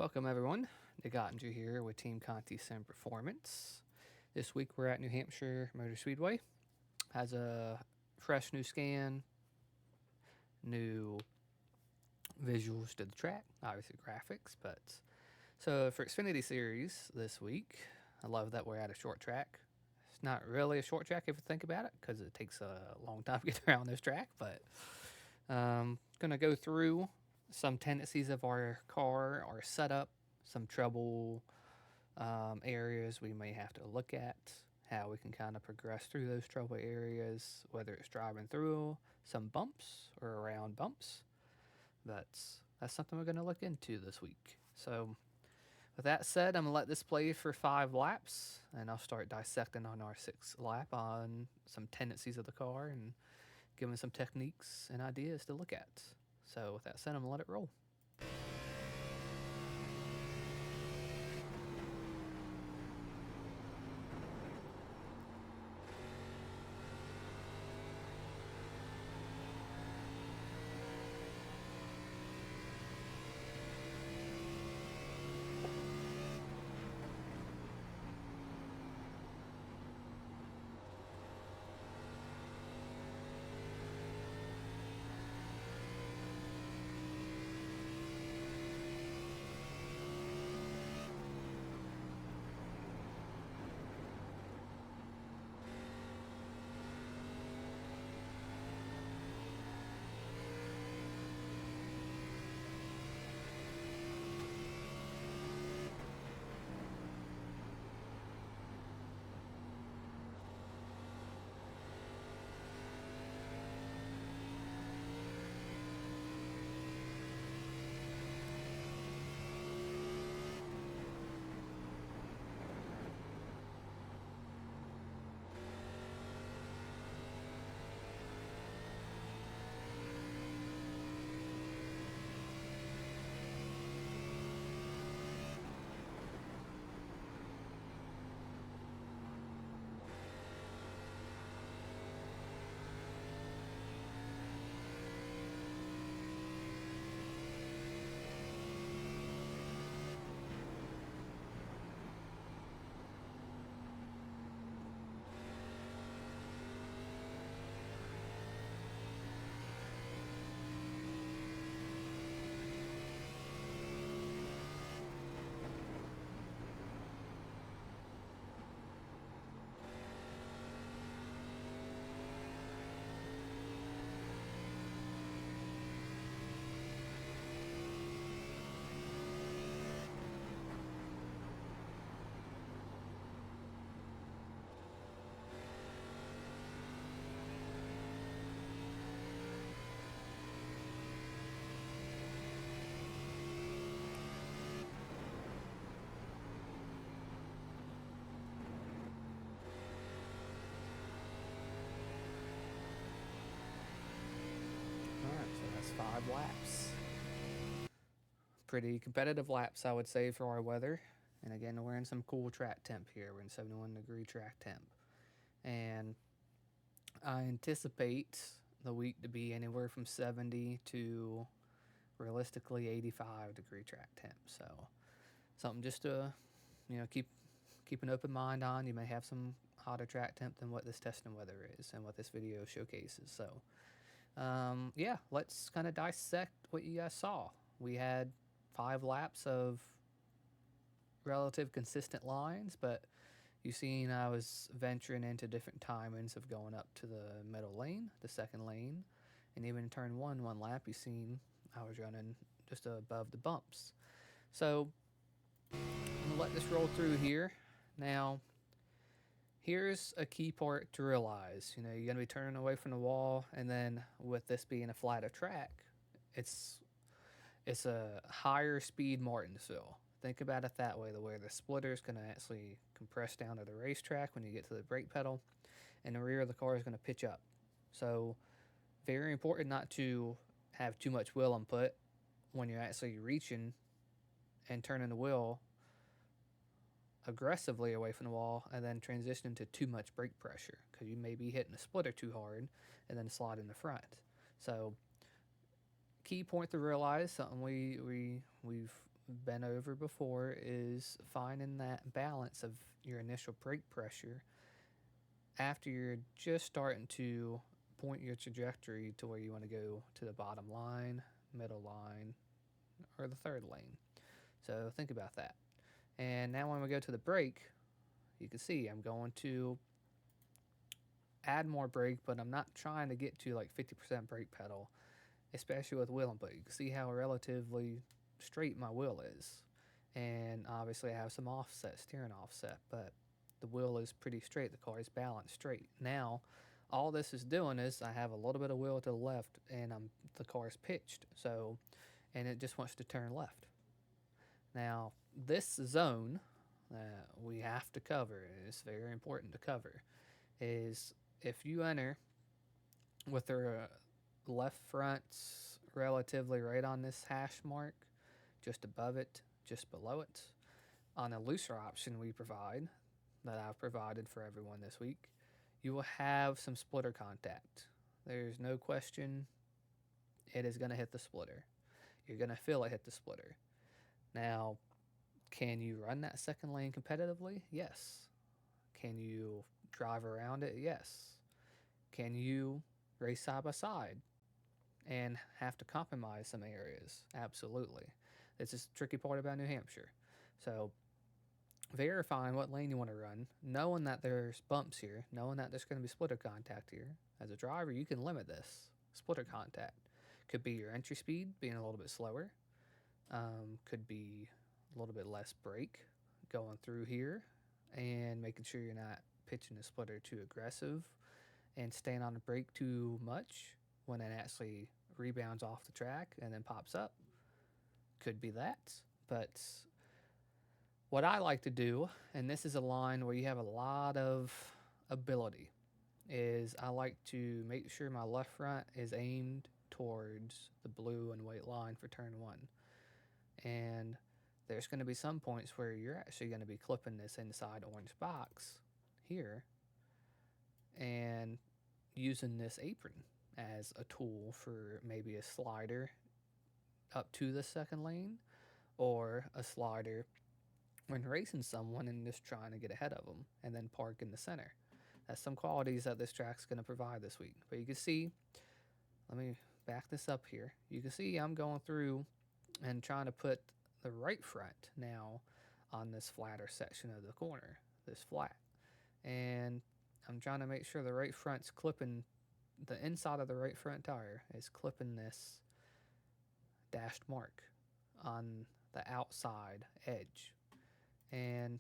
Welcome everyone, Nick Ottinger here with Team Conti Sim Performance. This week we're at New Hampshire Motor Speedway. Has a fresh new scan, new visuals to the track, obviously graphics, but so for Xfinity Series this week, I love that we're at a short track. It's not really a short track if you think about it, because it takes a long time to get around this track, but gonna go through some tendencies of our car, our setup, some trouble areas we may have to look at, how we can kind of progress through those trouble areas, whether it's driving through some bumps or around bumps. That's something we're going to look into this week. So with that said, I'm going to let this play for 5 laps, and I'll start dissecting on our 6th lap on some tendencies of the car and giving some techniques and ideas to look at. So with that said, I'm going to let it roll. Alright, so that's 5 laps. Pretty competitive laps, I would say, for our weather. And again, we're in some cool track temp here. We're in 71-degree track temp. And I anticipate the week to be anywhere from 70 to realistically 85-degree track temp. So something just to, keep an open mind on. You may have some hotter track temp than what this testing weather is and what this video showcases. So yeah, let's kind of dissect what you guys saw. We had 5 laps of relative consistent lines, but you've seen I was venturing into different timings of going up to the middle lane, the second lane, and even in turn one lap, you've seen I was running just above the bumps. So I'm gonna let this roll through here. Now, here's a key part to realize. You're going to be turning away from the wall, and then with this being a flatter track, it's a higher speed Martinsville. Think about it that way, where the splitter is going to actually compress down to the racetrack when you get to the brake pedal, and the rear of the car is going to pitch up. So very important not to have too much wheel input when you're actually reaching and turning the wheel aggressively away from the wall and then transition to too much brake pressure, because you may be hitting the splitter too hard and then slide in the front. So key point to realize, something we've been over before, is finding that balance of your initial brake pressure after you're just starting to point your trajectory to where you want to go to the bottom line, middle line, or the third lane. So think about that. And now when we go to the brake, you can see I'm going to add more brake, but I'm not trying to get to like 50% brake pedal, especially with wheel input. You can see how relatively straight my wheel is. And obviously I have some offset, steering offset, but the wheel is pretty straight. The car is balanced straight. Now, all this is doing is I have a little bit of wheel to the left and the car is pitched. So, and it just wants to turn left. Now, this zone that we have to cover, and it's very important to cover, is if you enter with the left front relatively right on this hash mark, just above it, just below it, on a looser option we provide, that I've provided for everyone this week, you will have some splitter contact. There's no question it is going to hit the splitter. You're going to feel it hit the splitter. Now, can you run that second lane competitively? Yes. Can you drive around it? Yes. Can you race side by side and have to compromise some areas? Absolutely. This is the tricky part about New Hampshire. So, verifying what lane you want to run, knowing that there's bumps here, knowing that there's going to be splitter contact here. As a driver, you can limit this splitter contact. Could be your entry speed being a little bit slower. Could be a little bit less brake going through here and making sure you're not pitching the splitter too aggressive and staying on the brake too much when it actually rebounds off the track and then pops up. Could be that. But what I like to do, and this is a line where you have a lot of ability, is I like to make sure my left front is aimed towards the blue and white line for turn one. And there's going to be some points where you're actually going to be clipping this inside orange box here and using this apron as a tool for maybe a slider up to the second lane or a slider when racing someone and just trying to get ahead of them and then park in the center. That's some qualities that this track's going to provide this week. But you can see, let me back this up here. You can see I'm going through and trying to put the right front now on this flatter section of the corner, this flat. And I'm trying to make sure the right front's clipping, the inside of the right front tire is clipping this dashed mark on the outside edge. And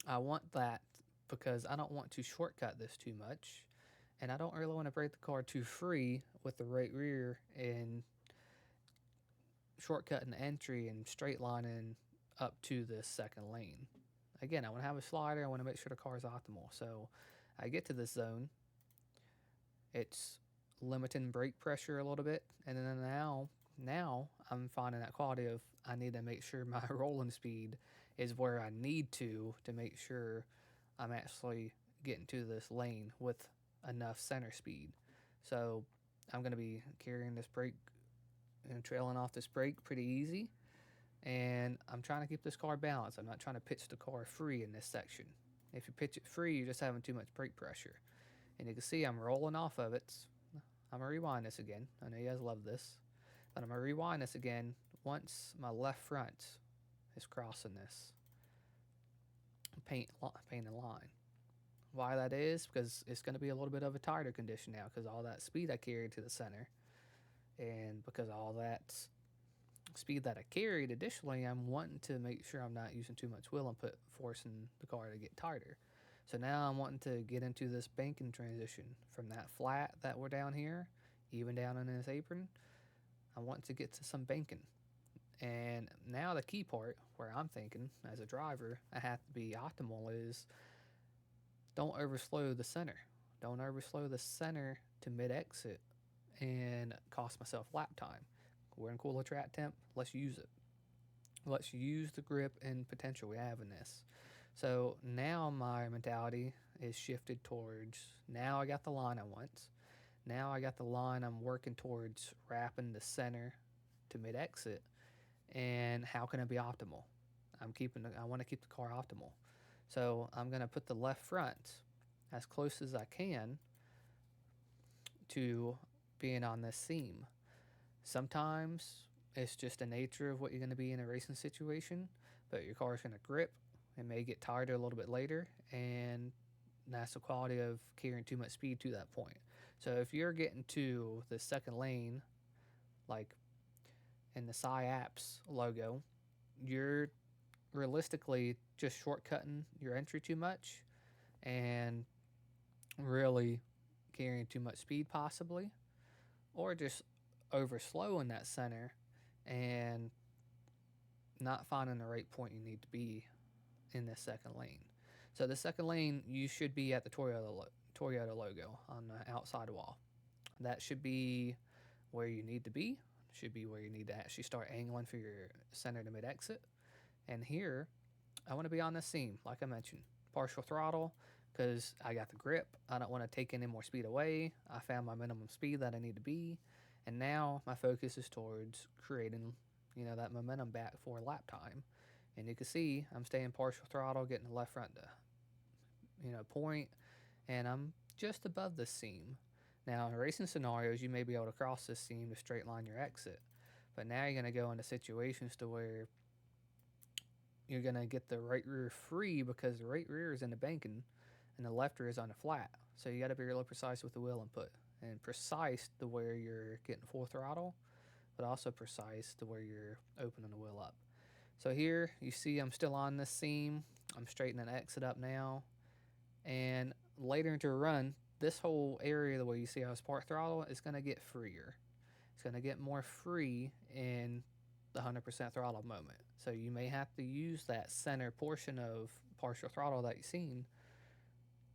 I want that because I don't want to shortcut this too much. And I don't really want to break the car too free with the right rear and shortcutting entry and straight lining up to this second lane. Again, I want to have a slider. I want to make sure the car is optimal. So I get to this zone. It's limiting brake pressure a little bit. And then now I'm finding that quality of I need to make sure my rolling speed is where I need to make sure I'm actually getting to this lane with enough center speed. So I'm going to be carrying this brake and trailing off this brake pretty easy. And I'm trying to keep this car balanced. I'm not trying to pitch the car free in this section. If you pitch it free, you're just having too much brake pressure. And you can see I'm rolling off of it. I'm going to rewind this again. I know you guys love this. But I'm going to rewind this again once my left front is crossing this painted line. Why that is, because it's going to be a little bit of a tighter condition now because all that speed I carried to the center. And because all that speed that I carried, additionally, I'm wanting to make sure I'm not using too much wheel input, forcing the car to get tighter. So now I'm wanting to get into this banking transition from that flat that we're down here, even down in this apron. I want to get to some banking. And now the key part where I'm thinking as a driver, I have to be optimal is don't overslow the center. Don't overslow the center to mid-exit and cost myself lap time. We're in cooler track temp. Let's use it. Let's use the grip and potential we have in this. So now my mentality is shifted towards, now I got the line I want. Now I got the line I'm working towards wrapping the center to mid-exit. and how can it be optimal? I want to keep the car optimal. So I'm going to put the left front as close as I can to being on this seam. Sometimes it's just the nature of what you're going to be in a racing situation, but your car is going to grip. It may get tired a little bit later, and that's the quality of carrying too much speed to that point. So if you're getting to the second lane, like in the SciApps logo, you're realistically just shortcutting your entry too much and really carrying too much speed possibly, or just over slow in that center and not finding the right point you need to be in the second lane. So the second lane, you should be at the Toyota logo on the outside wall. That should be where you need to be. Should be where you need to actually start angling for your center to mid exit. And here, I want to be on the seam, like I mentioned. Partial throttle, because I got the grip. I don't want to take any more speed away. I found my minimum speed that I need to be. And now my focus is towards creating, that momentum back for lap time. And you can see I'm staying partial throttle, getting the left front to, point, and I'm just above the seam. Now, in racing scenarios, you may be able to cross this seam to straight line your exit. But now you're going to go into situations to where you're going to get the right rear free because the right rear is in the banking and the left rear is on the flat. So you got to be really precise with the wheel input and precise to where you're getting full throttle, but also precise to where you're opening the wheel up. So here you see I'm still on this seam. I'm straightening the exit up now. And later into a run, this whole area, the way you see I was part throttle, is going to get freer. It's going to get more free in the 100% throttle moment. So you may have to use that center portion of partial throttle that you've seen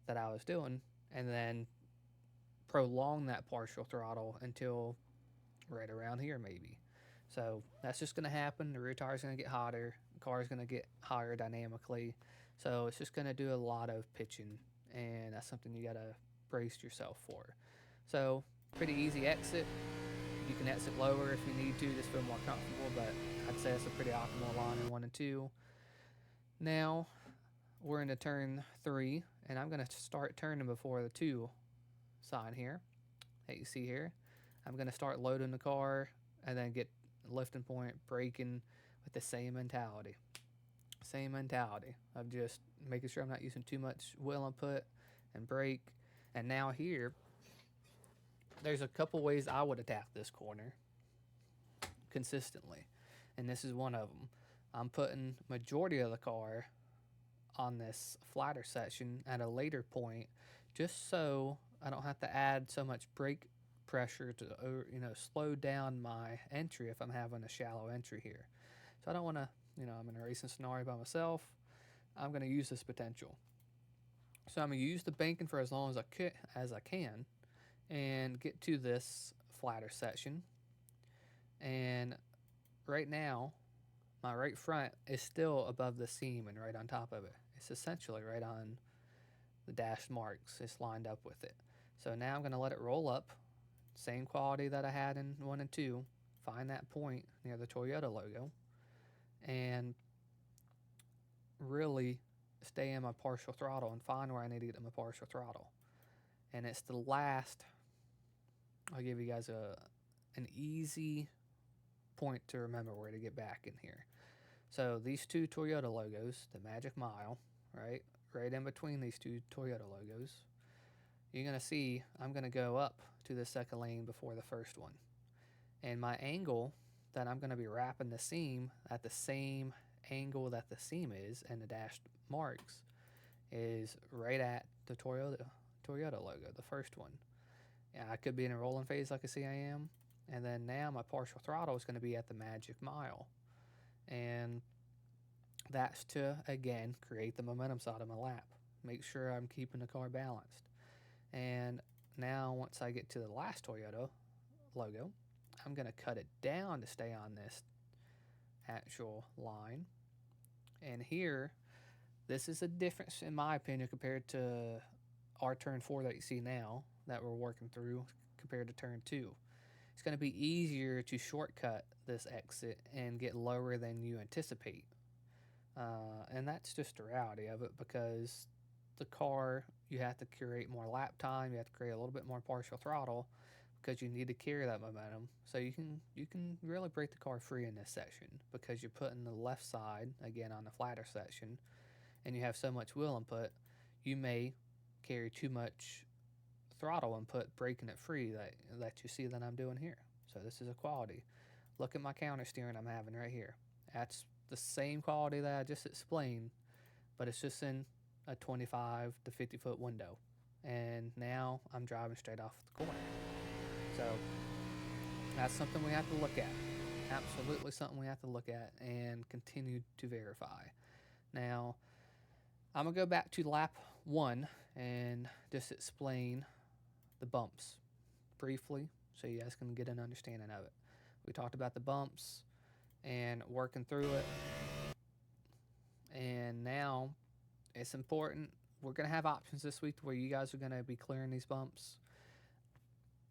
that I was doing, and then prolong that partial throttle until right around here maybe. So that's just going to happen. The rear tire is going to get hotter. The car is going to get higher dynamically. So it's just going to do a lot of pitching, and that's something you got to brace yourself for. So pretty easy exit. You can exit lower if you need to, just feel more comfortable, but I'd say it's a pretty optimal line in 1 and 2. Now we're into turn 3, and I'm going to start turning before the 2 sign here that you see here. I'm going to start loading the car and then get lifting point, braking with the same mentality. Same mentality of just making sure I'm not using too much wheel input and brake. And now here, there's a couple ways I would attack this corner consistently, and this is one of them. I'm putting majority of the car on this flatter section at a later point, just so I don't have to add so much brake pressure to slow down my entry if I'm having a shallow entry here. So I don't want to, I'm in a racing scenario by myself. I'm going to use this potential. So I'm going to use the banking for as long as I can and get to this flatter section. And right now, my right front is still above the seam and right on top of it. It's essentially right on the dashed marks. It's lined up with it. So now I'm going to let it roll up. Same quality that I had in 1 and 2. Find that point near the Toyota logo. And really stay in my partial throttle and find where I need to get in my partial throttle. And it's the last, I'll give you guys an easy point to remember where to get back in here. So these 2 Toyota logos, the Magic Mile, right in between these 2 Toyota logos, you're going to see I'm going to go up to the second lane before the first one. And my angle that I'm going to be wrapping the seam at the same angle that the seam is and the dashed marks is right at the Toyota logo, the first one. And I could be in a rolling phase like I see I am. And then now my partial throttle is going to be at the Magic Mile. And that's to, again, create the momentum side of my lap. Make sure I'm keeping the car balanced. And now once I get to the last Toyota logo, I'm going to cut it down to stay on this actual line. And here, this is a difference in my opinion compared to our turn 4 that you see now that we're working through compared to turn 2. It's going to be easier to shortcut this exit and get lower than you anticipate. And that's just the reality of it, because the car, you have to create more lap time, you have to create a little bit more partial throttle because you need to carry that momentum. So you can really break the car free in this section, because you're putting the left side again on the flatter section, and you have so much wheel input, you may carry too much throttle input, breaking it free, that you see that I'm doing here. So this is a quality. Look at my counter steering I'm having right here. That's the same quality that I just explained, but it's just in a 25 to 50 foot window. And now I'm driving straight off the corner. So that's something we have to look at. Absolutely something we have to look at and continue to verify. Now, I'm going to go back to lap 1 and just explain the bumps briefly so you guys can get an understanding of it. We talked about the bumps and working through it. And now it's important. We're going to have options this week where you guys are going to be clearing these bumps.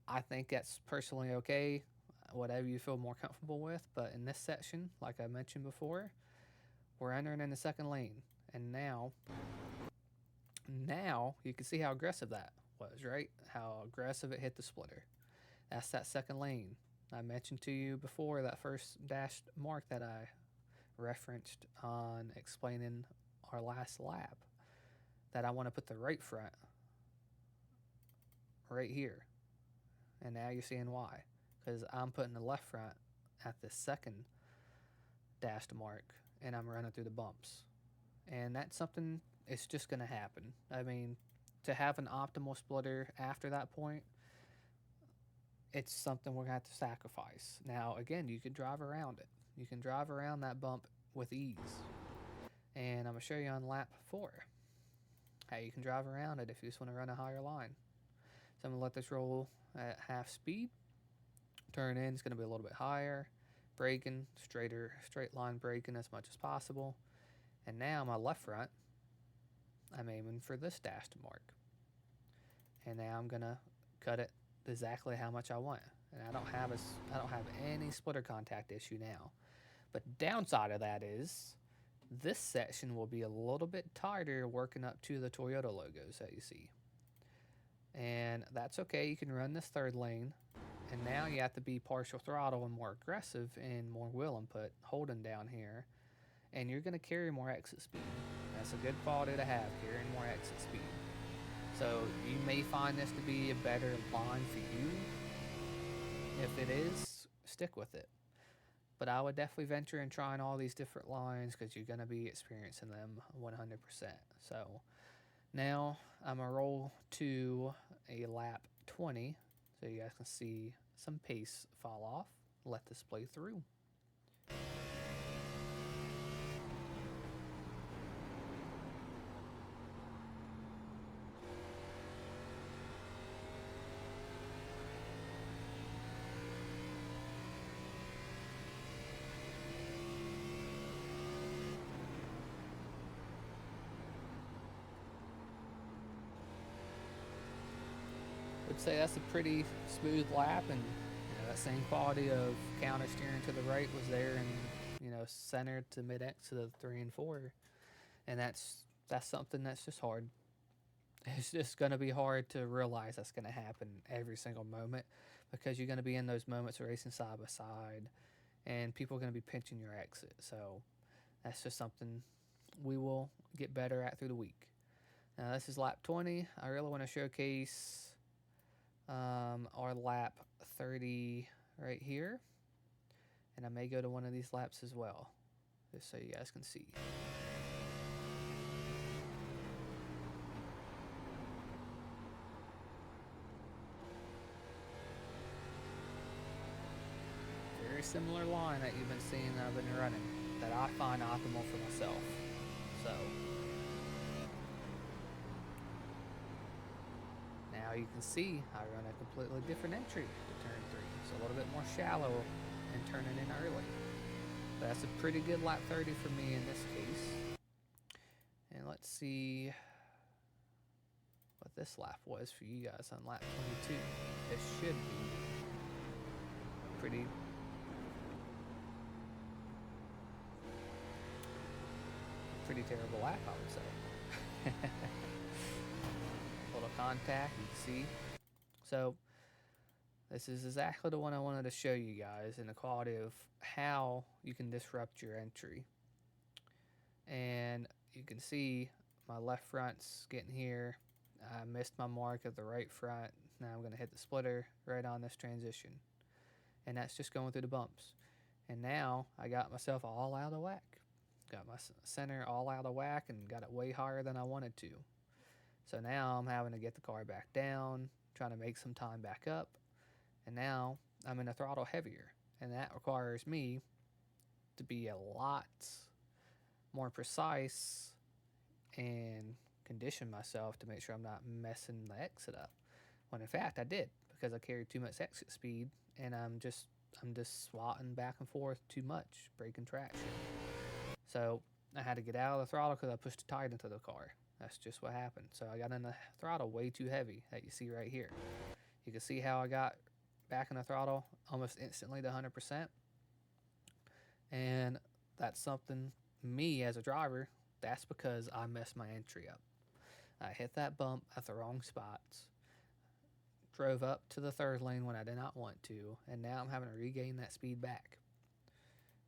I think that's personally okay, whatever you feel more comfortable with. But in this section, like I mentioned before, we're entering in the second lane. And now you can see how aggressive that was, right? How aggressive it hit the splitter. That's that second lane. I mentioned to you before that first dashed mark that I referenced on explaining our last lap, that I want to put the right front right here. And now you're seeing why. Because I'm putting the left front at the second dashed mark, and I'm running through the bumps. And that's something, it's just going to happen. I mean, to have an optimal splitter after that point, it's something we're going to have to sacrifice. Now, again, you can drive around it. You can drive around that bump with ease. And I'm going to show you on lap 4 how you can drive around it if you just want to run a higher line. So I'm going to let this roll at half speed. Turn in, it's going to be a little bit higher. Braking, straight line braking as much as possible. And now my left front, I'm aiming for this dashed mark. And now I'm going to cut it exactly how much I want. And I don't have any splitter contact issue now. But downside of that is this section will be a little bit tighter working up to the Toyota logos that you see. And that's okay. You can run this third lane. And now you have to be partial throttle and more aggressive and more wheel input holding down here. And you're going to carry more exit speed. That's a good quality to have, carrying more exit speed. So you may find this to be a better line for you. If it is, stick with it. But I would definitely venture in trying all these different lines, because you're going to be experiencing them 100%. So now I'm going to roll to a lap 20 so you guys can see some pace fall off. Let this play through. Would say that's a pretty smooth lap, and that same quality of counter steering to the right was there, and center to mid exit of 3 and 4, and that's something that's just hard. It's just going to be hard to realize that's going to happen every single moment, because you're going to be in those moments racing side by side, and people are going to be pinching your exit. So that's just something we will get better at through the week. Now this is lap 20. I really want to showcase our lap 30 right here, and I may go to one of these laps as well, just so you guys can see. Very similar line that you've been seeing that I've been running, that I find optimal for myself. So now you can see I run a completely different entry to turn 3. It's a little bit more shallow and turning in early. But that's a pretty good lap 30 for me in this case. And let's see what this lap was for you guys on lap 22. It should be pretty pretty terrible lap, I would say. Little contact, you can see. So this is exactly the one I wanted to show you guys, in the quality of how you can disrupt your entry. And you can see my left front's getting here. I missed my mark of the right front. Now I'm going to hit the splitter right on this transition. And that's just going through the bumps. And now I got myself all out of whack. Got my center all out of whack and got it way higher than I wanted to. So now I'm having to get the car back down, trying to make some time back up. And now I'm in a throttle heavier. And that requires me to be a lot more precise and condition myself to make sure I'm not messing the exit up. When in fact I did, because I carried too much exit speed and I'm just swatting back and forth too much, breaking traction. So I had to get out of the throttle because I pushed it tight into the car. That's just what happened. So I got in the throttle way too heavy, that you see right here. You can see how I got back in the throttle almost instantly to 100%. And that's something, me as a driver, that's because I messed my entry up. I hit that bump at the wrong spots, drove up to the third lane when I did not want to, and now I'm having to regain that speed back.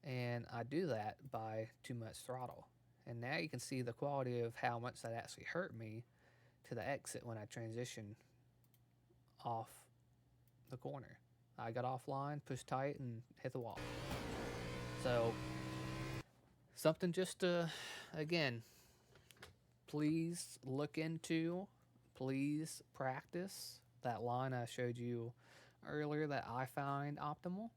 And I do that by too much throttle. And now you can see the quality of how much that actually hurt me to the exit when I transitioned off the corner. I got offline, pushed tight, and hit the wall. So, something just to, again, please look into, please practice that line I showed you earlier that I find optimal.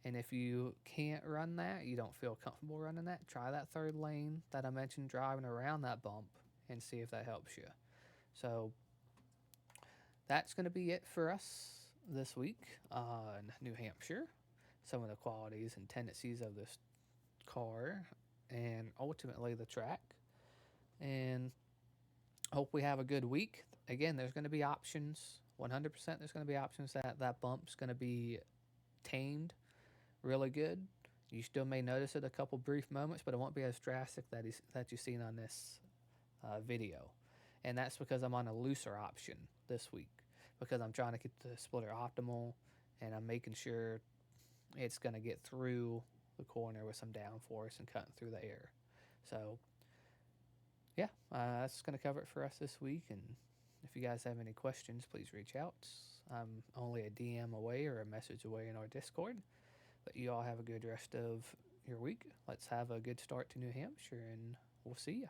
And if you can't run that, you don't feel comfortable running that, try that third lane that I mentioned, driving around that bump, and see if that helps you. So that's going to be it for us this week on New Hampshire. Some of the qualities and tendencies of this car, and ultimately the track. And hope we have a good week. Again, there's going to be options. 100% there's going to be options that bump's going to be tamed really good. You still may notice it a couple brief moments, but it won't be as drastic that you've seen on this video. And that's because I'm on a looser option this week, because I'm trying to get the splitter optimal, and I'm making sure it's going to get through the corner with some downforce and cutting through the air. So yeah, that's going to cover it for us this week. And if you guys have any questions, please reach out. I'm only a DM away or a message away in our Discord. But you all have a good rest of your week. Let's have a good start to New Hampshire, and we'll see ya.